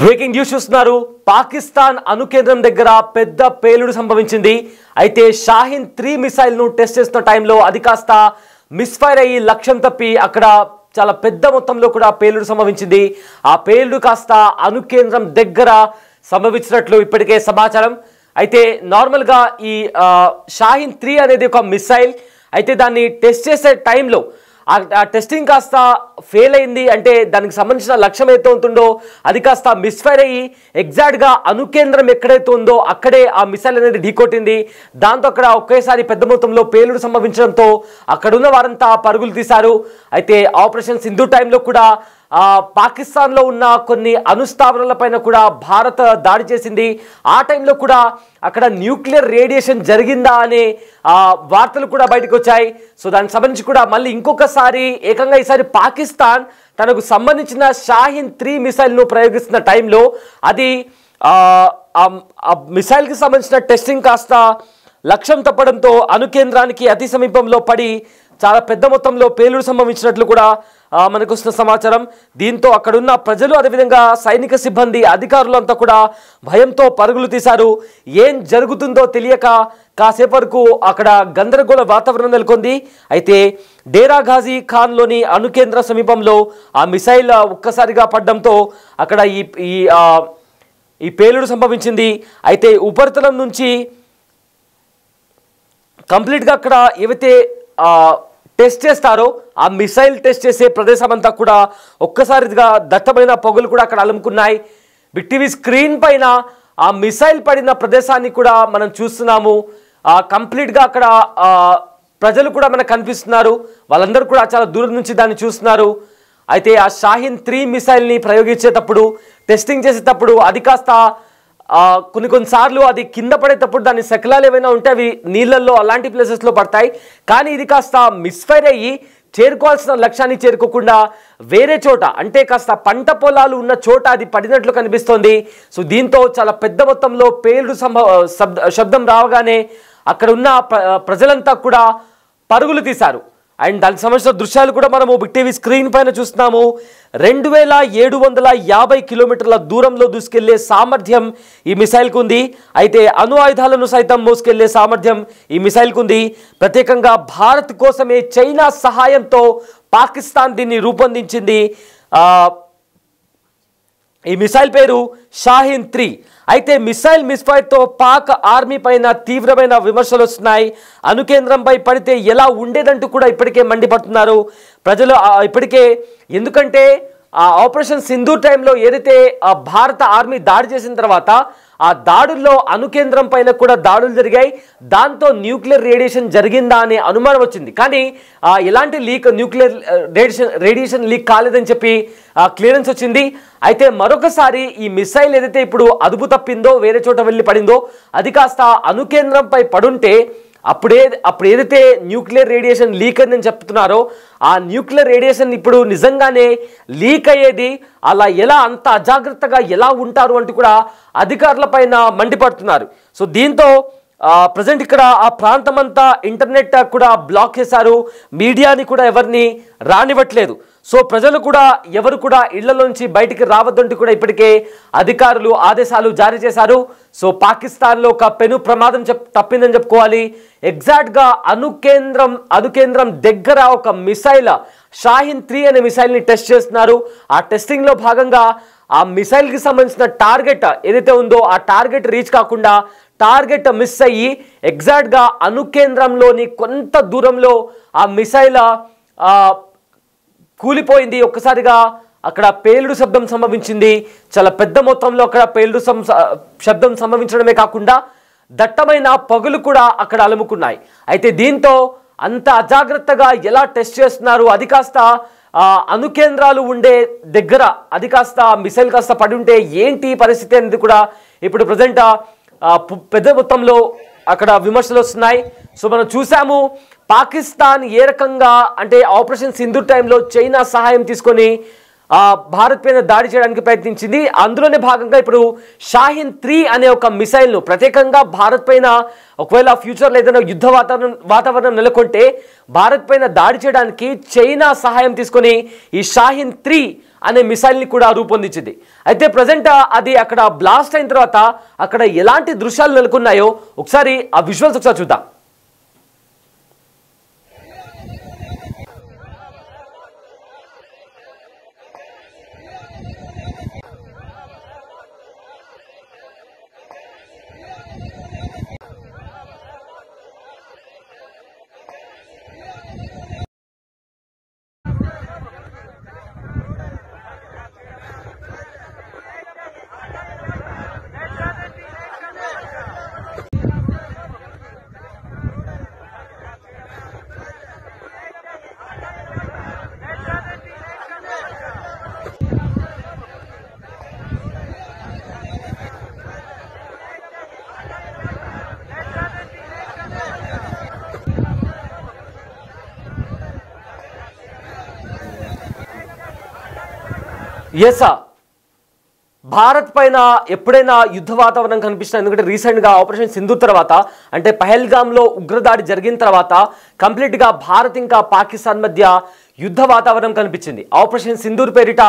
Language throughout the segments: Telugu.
బ్రేకింగ్ న్యూస్ చూస్తున్నారు. పాకిస్తాన్ అణుకేంద్రం దగ్గర పెద్ద పేలుడు సంభవించింది. అయితే షాహీన్ 3 మిసైల్ ను టెస్ట్ చేస్తున్న టైంలో అది కాస్త మిస్ఫైర్ అయ్యి లక్ష్యం తప్పి అక్కడ చాలా పెద్ద మొత్తంలో కూడా పేలుడు సంభవించింది. ఆ పేలుడు కాస్త అణుకేంద్రం దగ్గర సంభవించినట్లు ఇప్పటికే సమాచారం. అయితే నార్మల్గా ఈ షాహీన్ 3 అనేది ఒక మిసైల్. అయితే దాన్ని టెస్ట్ చేసే టైంలో ఆ టెస్టింగ్ కాస్త ఫెయిల్ అయింది. అంటే దానికి సంబంధించిన లక్ష్యం ఏదైతే ఉంటుందో అది కాస్త మిస్ఫైర్ అయ్యి ఎగ్జాక్ట్గా అణుకేంద్రం ఎక్కడైతే ఉందో అక్కడే ఆ మిసైల్ అనేది ఢీకొట్టింది. దాంతో అక్కడ ఒకేసారి పెద్ద మొత్తంలో పేలుడు సంభవించడంతో అక్కడున్న వారంతా పరుగులు తీశారు. అయితే ఆపరేషన్ సింధు టైంలో కూడా పాకిస్తాన్లో ఉన్న కొన్ని అణుస్థావరాలపైన కూడా భారత్ దాడి చేసింది. ఆ టైంలో కూడా అక్కడ న్యూక్లియర్ రేడియేషన్ జరిగిందా అనే వార్తలు కూడా బయటకు వచ్చాయి. సో దానికి సంబంధించి కూడా మళ్ళీ ఇంకొకసారి ఏకంగా ఈసారి పాకిస్తాన్ తనకు సంబంధించిన షాహీన్ 3 మిసైల్ను ప్రయోగిస్తున్న టైంలో అది మిసైల్కి సంబంధించిన టెస్టింగ్ కాస్త లక్ష్యం తప్పడంతో అణుకేంద్రానికి అతి సమీపంలో పడి చాలా పెద్ద మొత్తంలో పేలుడు సంభవించినట్లు కూడా మనకు వస్తున్న సమాచారం. దీంతో అక్కడున్న ప్రజలు అదేవిధంగా సైనిక సిబ్బంది అధికారులు అంతా కూడా భయంతో పరుగులు తీశారు. ఏం జరుగుతుందో తెలియక కాసేపు వరకు అక్కడ గందరగోళ వాతావరణం నెలకొంది. అయితే డేరా ఘాజీ ఖాన్లోని అణుకేంద్ర సమీపంలో ఆ మిసైల్ ఒక్కసారిగా పడడంతో అక్కడ ఈ పేలుడు సంభవించింది. అయితే ఉపరితలం నుంచి కంప్లీట్గా అక్కడ ఏవైతే టెస్ట్ చేస్తారో ఆ మిసైల్ టెస్ట్ చేసే ప్రదేశం అంతా కూడా ఒక్కసారిగా దట్టమైన పొగలు కూడా అక్కడ అలుముకున్నాయి. బిగ్ టీవీ స్క్రీన్ పైన ఆ మిసైల్ పడిన ప్రదేశాన్ని కూడా మనం చూస్తున్నాము. కంప్లీట్గా అక్కడ ప్రజలు కూడా మనకు కనిపిస్తున్నారు. వాళ్ళందరూ కూడా చాలా దూరం నుంచి దాన్ని చూస్తున్నారు. అయితే ఆ షాహీన్ 3 మిసైల్ని ప్రయోగించేటప్పుడు టెస్టింగ్ చేసేటప్పుడు అది కాస్త కొన్నిసార్లు అది కింద పడేటప్పుడు దాని శకలాలు ఏమైనా ఉంటే అవి నీళ్ళల్లో అలాంటి ప్లేసెస్లో పడతాయి. కానీ ఇది కాస్త మిస్ఫైర్ అయ్యి చేరుకోవాల్సిన లక్ష్యాన్ని చేరుకోకుండా వేరే చోట అంటే కాస్త పంట పొలాలు ఉన్న చోట అది పడినట్లు కనిపిస్తోంది. సో దీంతో చాలా పెద్ద మొత్తంలో పేలుడు శబ్దం రావగానే అక్కడ ఉన్న ప్రజలంతా కూడా పరుగులు తీశారు. అండ్ దానికి సంబంధించిన దృశ్యాలు కూడా మనము బిగ్ టీవీ స్క్రీన్ పైన చూస్తున్నాము. 2750 కిలోమీటర్ల దూరంలో దూసుకెళ్లే సామర్థ్యం ఈ మిసైల్కు ఉంది. అయితే అణు ఆయుధాలను సైతం మోసుకెళ్లే సామర్థ్యం ఈ మిసైల్కు ఉంది. ప్రత్యేకంగా భారత్ కోసమే చైనా సహాయంతో పాకిస్తాన్ దీన్ని రూపొందించింది. ఈ మిసైల్ పేరు షాహీన్ 3. అయితే మిసైల్ మిస్ఫైర్తో పాక్ ఆర్మీ పైన తీవ్రమైన విమర్శలు వస్తున్నాయి. అణుకేంద్రంపై పడితే ఎలా ఉండేదంటూ కూడా ఇప్పటికే మండిపడుతున్నారు ప్రజలు. ఇప్పటికే ఎందుకంటే ఆపరేషన్ సింధు టైంలో ఏదైతే భారత ఆర్మీ దాడి చేసిన తర్వాత ఆ దాడుల్లో అణుకేంద్రం పైన కూడా దాడులు జరిగాయి. దాంతో న్యూక్లియర్ రేడియేషన్ జరిగిందా అనే అనుమానం వచ్చింది. కానీ ఎలాంటి న్యూక్లియర్ రేడియేషన్ లీక్ కాలేదని చెప్పి క్లియరెన్స్ వచ్చింది. అయితే మరొకసారి ఈ మిసైల్ ఏదైతే ఇప్పుడు అదుపు తప్పిందో వేరే చోట వెళ్ళి పడిందో అది కాస్త అణుకేంద్రంపై పడుంటే అప్పుడు ఏదైతే న్యూక్లియర్ రేడియేషన్ లీక్ అయిందని చెప్తున్నారో ఆ న్యూక్లియర్ రేడియేషన్ ఇప్పుడు నిజంగానే లీక్ అయ్యేది. అలా ఎలా అంత అజాగ్రత్తగా ఎలా ఉంటారు అంటూ కూడా అధికారుల పైన మండిపడుతున్నారు. సో దీంతో ప్రజెంట్ ఇక్కడ ఆ ప్రాంతం అంతా ఇంటర్నెట్ కూడా బ్లాక్ చేశారు. మీడియాని కూడా ఎవరిని రానివ్వట్లేదు. సో ప్రజలు కూడా ఎవరు కూడా ఇళ్లలోంచి బయటికి రావద్దంటూ కూడా ఇప్పటికే అధికారులు ఆదేశాలు జారీ చేశారు. సో పాకిస్తాన్లో ఒక పెను ప్రమాదం తప్పిందని చెప్పుకోవాలి. ఎగ్జాక్ట్గా అణుకేంద్రం దగ్గర ఒక మిసైల్ షాహీన్ 3 అనే మిసైల్ని టెస్ట్ చేస్తున్నారు. ఆ టెస్టింగ్లో భాగంగా ఆ మిసైల్కి సంబంధించిన టార్గెట్ ఏదైతే ఉందో ఆ టార్గెట్ రీచ్ కాకుండా టార్గెట్ మిస్ అయ్యి ఎగ్జాక్ట్గా అణుకేంద్రంలోని కొంత దూరంలో ఆ మిసైల్ కూలిపోయింది. ఒక్కసారిగా అక్కడ పేలుడు శబ్దం సంభవించింది. చాలా పెద్ద మొత్తంలో అక్కడ పేలుడు శబ్దం సంభవించడమే కాకుండా దట్టమైన పొగలు కూడా అక్కడ అలుముకున్నాయి. అయితే దీంతో అంత అజాగ్రత్తగా ఎలా టెస్ట్ చేస్తున్నారు, అది కాస్త అణుకేంద్రాలు ఉండే దగ్గర అది కాస్త మిసైల్ కాస్త పడి ఉంటే ఏంటి పరిస్థితి అనేది కూడా ఇప్పుడు ప్రజెంట్ పెద్ద మొత్తంలో అక్కడ విమర్శలు వస్తున్నాయి. సో మనం చూసాము పాకిస్తాన్ ఏ రకంగా అంటే ఆపరేషన్ సింధు టైంలో చైనా సహాయం తీసుకొని భారత్ పైన దాడి చేయడానికి ప్రయత్నించింది. అందులోనే భాగంగా ఇప్పుడు షాహీన్-3 అనే ఒక మిసైల్ను ప్రత్యేకంగా భారత్ పైన ఒకవేళ ఫ్యూచర్లో ఏదైనా యుద్ధ వాతావరణం నెలకొంటే భారత్ పైన దాడి చేయడానికి చైనా సహాయం తీసుకొని ఈ షాహీన్-3 అనే మిసైల్ని కూడా రూపొందించింది. అయితే ప్రజెంట్ అది అక్కడ బ్లాస్ట్ అయిన తర్వాత అక్కడ ఎలాంటి దృశ్యాలు నెలకొన్నాయో ఒకసారి ఆ విజువల్స్ ఒకసారి చూద్దాం. ఎస్ భారత్ పైన ఎప్పుడైనా యుద్ధ వాతావరణం కనిపిస్తుంది. ఎందుకంటే రీసెంట్గా ఆపరేషన్ సింధూర్ తర్వాత అంటే పహల్గామ్లో ఉగ్రదాడి జరిగిన తర్వాత కంప్లీట్గా భారత్ ఇంకా పాకిస్తాన్ మధ్య యుద్ధ వాతావరణం కనిపించింది. ఆపరేషన్ సింధూర్ పేరిట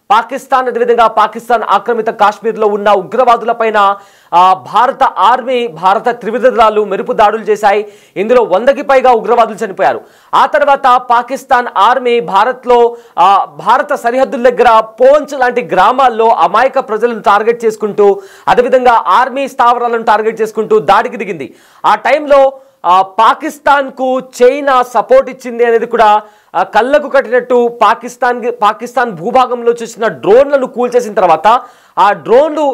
పాకిస్తాన్ అదేవిధంగా పాకిస్తాన్ ఆక్రమిత కాశ్మీర్లో ఉన్న ఉగ్రవాదుల పైన భారత ఆర్మీ భారత త్రివిధ దళాలు మెరుపు దాడులు చేశాయి. ఇందులో 100కి పైగా ఉగ్రవాదులు చనిపోయారు. ఆ తర్వాత పాకిస్తాన్ ఆర్మీ భారత సరిహద్దుల దగ్గర పోంచ్ లాంటి గ్రామాల్లో అమాయక ప్రజలను టార్గెట్ చేసుకుంటూ అదేవిధంగా ఆర్మీ స్థావరాలను టార్గెట్ చేసుకుంటూ దాడికి దిగింది. ఆ టైంలో పాకిస్తాన్కు చైనా సపోర్ట్ ఇచ్చింది అనేది కూడా కళ్ళకు కట్టినట్టు పాకిస్తాన్ భూభాగంలో చూసిన డ్రోన్లను కూల్చేసిన తర్వాత ఆ డ్రోన్లు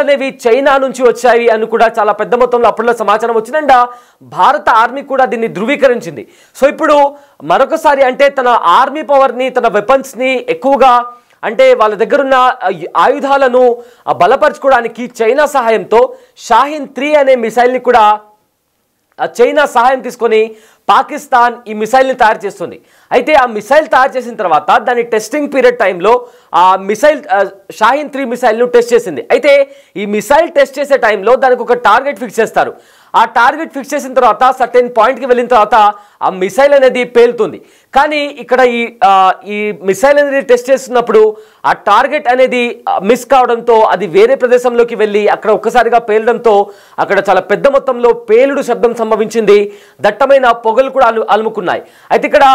అనేవి చైనా నుంచి వచ్చాయి అని కూడా చాలా పెద్ద మొత్తంలో అప్పట్లో సమాచారం వచ్చింది. అండ్ భారత ఆర్మీ కూడా దీన్ని ధృవీకరించింది. సో ఇప్పుడు మరొకసారి అంటే తన ఆర్మీ పవర్ని తన వెపన్స్ని ఎక్కువగా అంటే వాళ్ళ దగ్గర ఉన్న ఆయుధాలను బలపరచుకోవడానికి చైనా సహాయంతో షాహీన్-3 అనే మిసైల్ని కూడా చైనా సహాయం తీసుకొని పాకిస్తాన్ ఈ మిసైల్ని తయారు చేస్తుంది. అయితే ఆ మిసైల్ తయారు చేసిన తర్వాత దాని టెస్టింగ్ పీరియడ్ టైంలో ఆ మిసైల్ షాహీన్-3 మిసైల్ను టెస్ట్ చేసింది. అయితే ఈ మిసైల్ టెస్ట్ చేసే టైంలో దానికి ఒక టార్గెట్ ఫిక్స్ చేస్తారు. ఆ టార్గెట్ ఫిక్స్ చేసిన తర్వాత సర్టెన్ పాయింట్కి వెళ్ళిన తర్వాత ఆ మిసైల్ అనేది పేలుతుంది. కానీ ఇక్కడ ఈ మిసైల్ అనేది టెస్ట్ చేస్తున్నప్పుడు ఆ టార్గెట్ అనేది మిస్ కావడంతో అది వేరే ప్రదేశంలోకి వెళ్ళి అక్కడ ఒక్కసారిగా పేలడంతో అక్కడ చాలా పెద్ద మొత్తంలో పేలుడు శబ్దం సంభవించింది. దట్టమైన పొగలు కూడా అలుముకున్నాయి. అయితే ఇక్కడ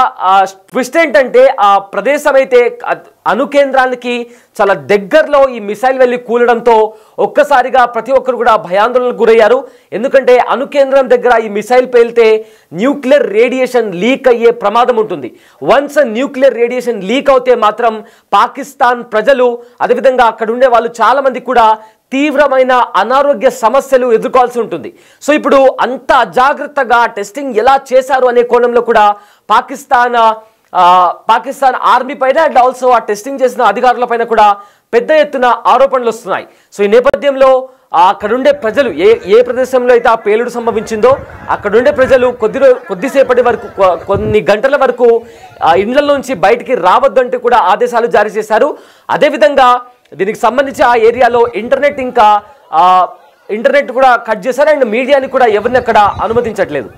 ట్విస్ట్ ఏంటంటే ఆ ప్రదేశం అయితే అణుకేంద్రానికి చాలా దగ్గరలో ఈ మిసైల్ వెళ్ళి కూలడంతో ఒక్కసారిగా ప్రతి ఒక్కరు కూడా భయాందోళనకు గురయ్యారు. ఎందుకంటే అణుకేంద్రం దగ్గర ఈ మిసైల్ పేలితే న్యూక్లియర్ రేడియేషన్ లీక్ అయ్యే ప్రమాదం ఉంటుంది. వన్స్ న్యూక్లియర్ రేడియేషన్ లీక్ అవుతే మాత్రం పాకిస్తాన్ ప్రజలు అదేవిధంగా అక్కడ ఉండే వాళ్ళు చాలా మంది కూడా తీవ్రమైన అనారోగ్య సమస్యలు ఎదుర్కోవాల్సి ఉంటుంది. సో ఇప్పుడు అంత అజాగ్రత్తగా టెస్టింగ్ ఎలా చేశారు అనే కోణంలో కూడా పాకిస్తాన్ ఆర్మీ పైన అండ్ ఆల్సో ఆ టెస్టింగ్ చేసిన అధికారుల పైన కూడా పెద్ద ఎత్తున ఆరోపణలు వస్తున్నాయి. సో ఈ నేపథ్యంలో అక్కడుండే ప్రజలు ఏ ప్రదేశంలో అయితే ఆ పేలుడు సంభవించిందో అక్కడుండే ప్రజలు కొద్దిసేపటి వరకు కొన్ని గంటల వరకు ఇండ్లలోంచి బయటికి రావద్దంటూ కూడా ఆదేశాలు జారీ చేశారు. అదేవిధంగా దీనికి సంబంధించి ఆ ఏరియాలో ఇంటర్నెట్ కూడా కట్ చేశారు అండ్ మీడియాని కూడా ఎవరిని అక్కడ అనుమతించట్లేదు.